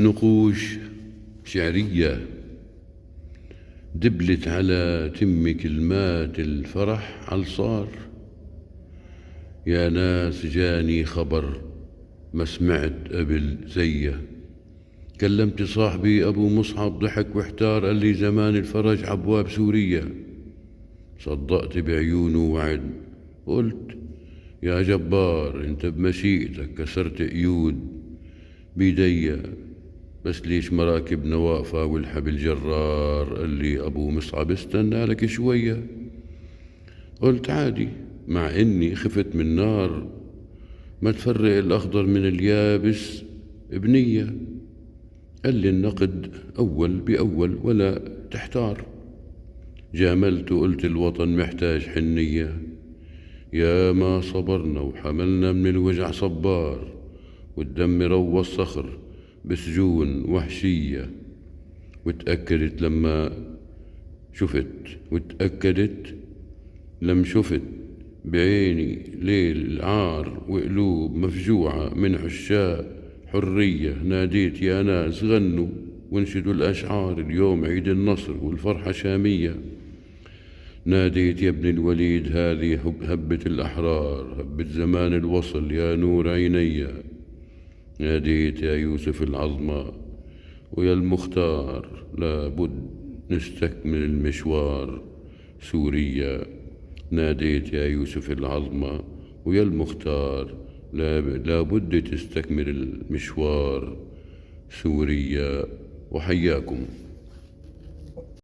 نقوش شعرية دبلت على تم كلمات الفرح عالصار. يا ناس جاني خبر ما سمعت قبل زيه. كلمت صاحبي أبو مصعب ضحك واحتار، قال لي زمان الفرج عبواب سوريا. صدقت بعيونه وعد، قلت يا جبار انت بمشيئتك كسرت قيود بيديا، بس ليش مراكبنا واقفة والحبل جرار؟ قال لي أبو مصعب استنى لك شوية. قلت عادي، مع إني خفت من نار ما تفرق الأخضر من اليابس بنية. قال لي النقد أول بأول ولا تحتار. جاملت وقلت الوطن محتاج حنية، يا ما صبرنا وحملنا من الوجع صبار، والدم روى الصخر بسجون وحشية. وتأكدت لم شفت بعيني ليل العار وقلوب مفجوعة من عشاق حرية. ناديت يا ناس غنوا وانشدوا الأشعار، اليوم عيد النصر والفرحة شامية. ناديت يا ابن الوليد هذه هبة الأحرار، هبة زمان الوصل يا نور عيني. ناديت يا يوسف العظمى ويا المختار، لابد نستكمل المشوار سوريا. ناديت يا يوسف العظمى ويا المختار، لابد تستكمل المشوار سوريا. وحياكم.